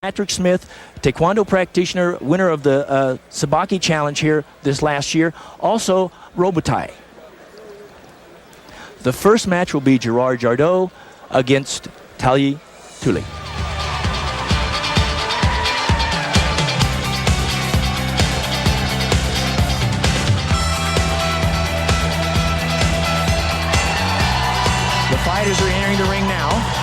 Patrick Smith, Taekwondo practitioner, winner of the Sabaki Challenge here this last year, also Robotai. The first match will be Gerard Gordeau against Tuli. The fighters are entering the ring now.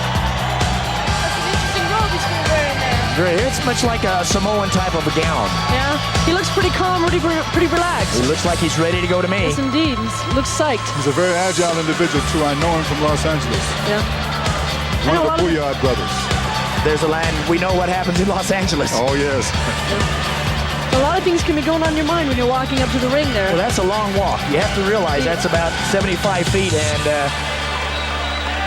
It's much like a Samoan type of a gown. Yeah, he looks pretty calm, pretty relaxed. He looks like he's ready to go to me. Yes, indeed. He looks psyched. He's a very agile individual, too. I know him from Los Angeles. Yeah. One of the Bouillard brothers. There's a line, we know what happens in Los Angeles. Oh, yes. A lot of things can be going on in your mind when you're walking up to the ring there. Well, that's a long walk. You have to realize that's about 75 feet, and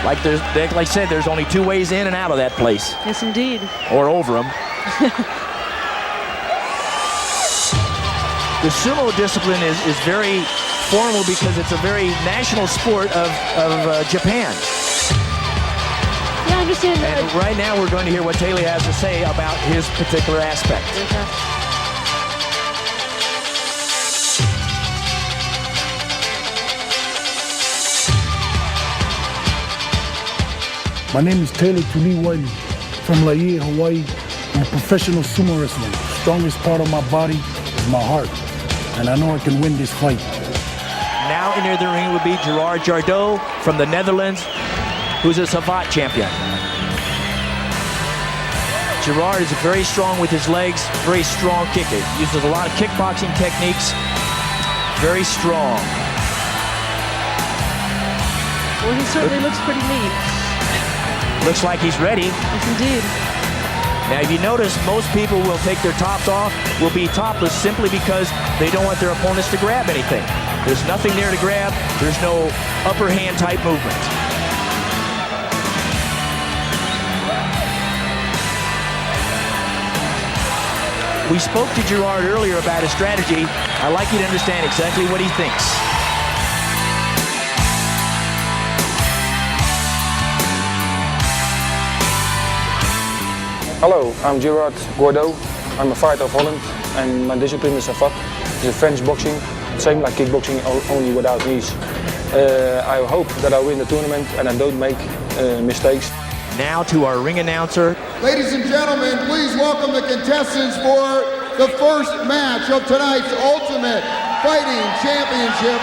like I said, there's only two ways in and out of that place. Yes, indeed. Or over them. The sumo discipline is very formal because it's a very national sport of Japan. Yeah, I understand. And right now we're going to hear what Teila has to say about his particular aspect. My name is Tuli from Laie, Hawaii. I'm a professional sumo wrestler. The strongest part of my body is my heart, and I know I can win this fight. Now into the ring would be Gerard Gordeau from the Netherlands, who's a Savate champion. Gerard is very strong with his legs, very strong kicker. Uses a lot of kickboxing techniques, very strong. Well, he certainly looks pretty neat. Looks like he's ready. Yes, indeed. Now, if you notice, most people will take their tops off, will be topless simply because they don't want their opponents to grab anything. There's nothing there to grab. There's no upper hand type movement. We spoke to Gerard earlier about his strategy. I'd like you to understand exactly what he thinks. Hello, I'm Gerard Gordeau. I'm a fighter of Holland and my discipline is Savate. It's a French boxing, same like kickboxing, only without knees. I hope that I win the tournament and I don't make mistakes. Now to our ring announcer. Ladies and gentlemen, please welcome the contestants for the first match of tonight's Ultimate Fighting Championship.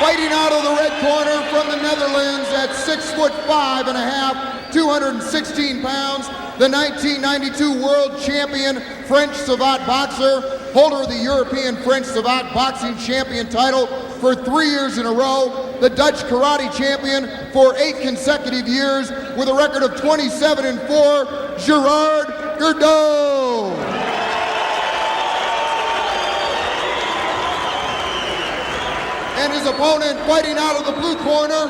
Fighting out of the red corner from the Netherlands at 6'5½", 216 pounds, the 1992 world champion French Savate boxer, holder of the European French Savate boxing champion title for 3 years in a row, the Dutch karate champion for 8 consecutive years with a record of 27-4, Gerard Gordeau. And his opponent fighting out of the blue corner,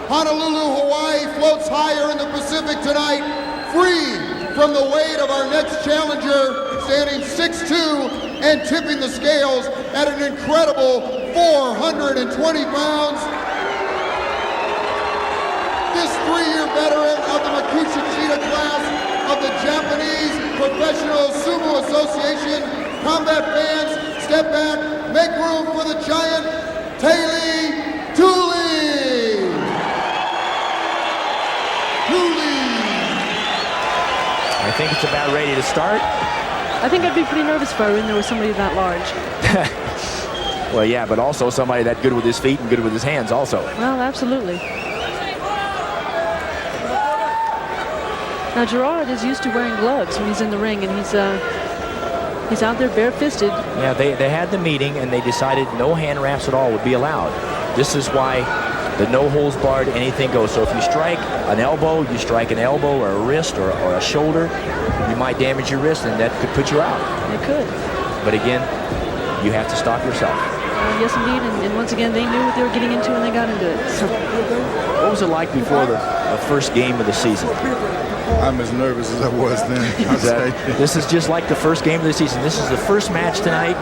Honolulu, Hawaii, floats higher in the Pacific tonight, free from the weight of our next challenger, standing 6'2" and tipping the scales at an incredible 420 pounds. This 3-year veteran of the Makuchikita class of the Japanese Professional Sumo Association. Combat fans, step back, make room for the giant, Tuli. I think it's about ready to start. I think I'd be pretty nervous if I were in there with somebody that large. Well, yeah, but also somebody that good with his feet and good with his hands also. Well, absolutely. Now, Gerard is used to wearing gloves when he's in the ring, and he's out there bare-fisted. Yeah, they had the meeting, and they decided no hand wraps at all would be allowed. This is why the no holds barred, anything goes. So if you strike an elbow, you strike an elbow or a wrist or a shoulder, you might damage your wrist, and that could put you out. It could. But again, you have to stop yourself. Yes, indeed, and once again, they knew what they were getting into when they got into it. So. What was it like before the first game of the season? I'm as nervous as I was then. This is just like the first game of the season. This is the first match tonight.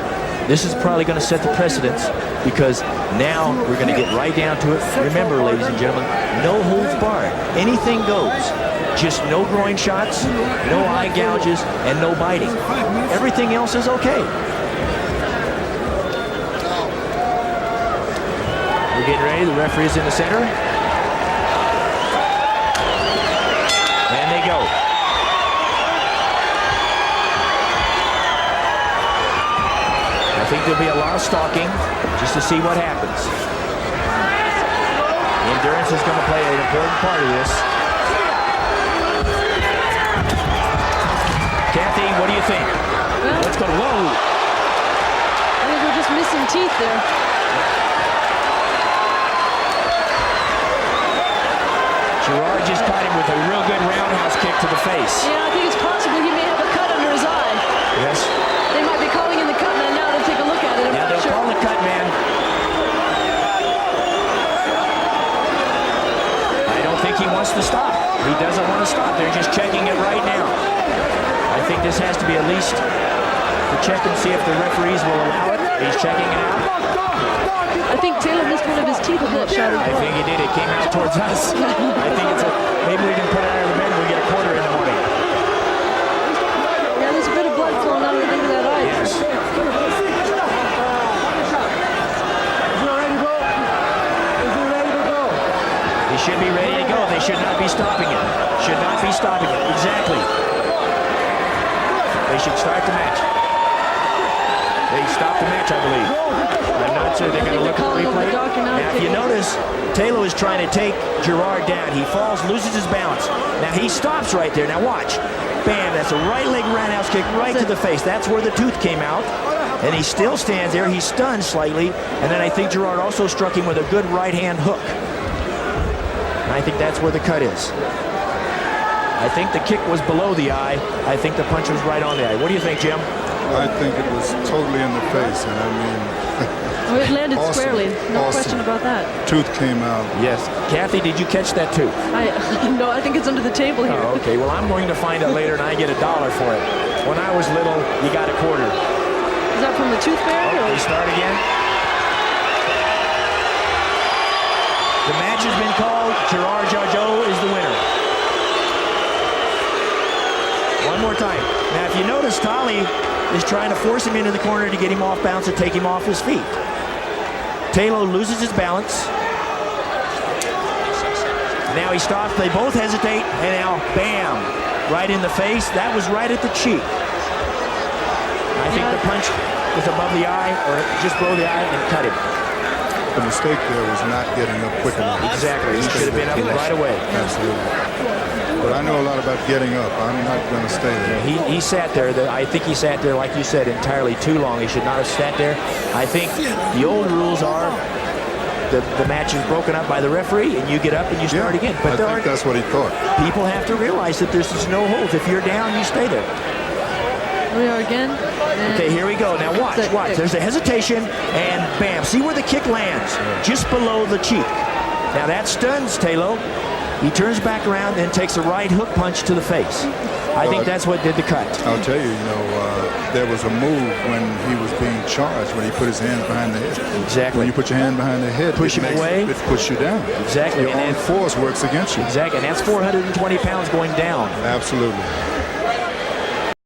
This is probably going to set the precedence because now we're going to get right down to it. Remember, ladies and gentlemen, no holds barred. Anything goes. Just no groin shots, no eye gouges, and no biting. Everything else is okay. We're getting ready. The referee is in the center. And they go. I think there'll be a lot of stalking just to see what happens. Endurance is going to play an important part of this. Kathy, what do you think? Well, Let's go. Whoa! I think we're just missing teeth there. Gerard just caught him with a real good roundhouse kick to the face. Yeah, I think it's possible he may have a cut under his eye. Yes. They might be calling in the cut man now to take a look at it. I'm Now not they'll sure. call the cut man. I don't think he wants to stop. He doesn't want to stop. They're just checking it right now. I think this has to be at least to check and see if the referees will allow it. He's checking it out. I think Teila missed one of his teeth in that shot. I think he did. It came out towards us. I think it's a, maybe we can put it out of the bed and we get a quarter in the morning. Yeah, there's a bit of blood flowing out of the end of that eye. Yes. He should be ready to go. They should not be stopping it. Should not be stopping it. Exactly. They should start the match. They stopped the match, I believe. I'm not sure. They're going to look at the replay. Now, if you notice, Teila is trying to take Gerard down. He falls, loses his balance. Now, he stops right there. Now, watch. Bam, that's a right leg roundhouse kick right to the face. That's where the tooth came out. And he still stands there. He's stunned slightly. And then I think Gerard also struck him with a good right-hand hook. And I think that's where the cut is. I think the kick was below the eye. I think the punch was right on the eye. What do you think, Jim? I think it was totally in the face, and I mean... Oh, it landed Awesome. squarely. No Awesome. question about that. Tooth came out. Yes. Kathy, did you catch that too? No, I think it's under the table here. Oh, okay. Well, I'm going to find it later, and I get $1 for it. When I was little, you got a quarter. Is that from the tooth fairy? Oh, they start again. The match has been called. Gerard is the winner. One more time. Now, if you notice, Tuli is trying to force him into the corner to get him off balance and take him off his feet. Teila loses his balance. Now he stops. They both hesitate, and now, bam, right in the face. That was right at the cheek. I think the punch was above the eye, or just below the eye, and cut him. The mistake there was not getting up quick enough. Exactly. He should have been up right away. Absolutely. But I know a lot about getting up. I'm not going to stay there. He sat there. I think he sat there, like you said, entirely too long. He should not have sat there. I think the old rules are the match is broken up by the referee, and you get up and you start again. But I think that's what he thought. People have to realize that there's just no holds. If you're down, you stay there. We are again. Okay, here we go. Now watch. There's a hesitation, and bam. See where the kick lands? Just below the cheek. Now that stuns Teila. He turns back around and takes a right hook punch to the face. I think that's what did the cut. I'll tell you, there was a move when he was being charged, when he put his hands behind the head. Exactly. When you put your hand behind the head, push him away. It pushes you down. Exactly. Your own force works against you. Exactly. And that's 420 pounds going down. Absolutely.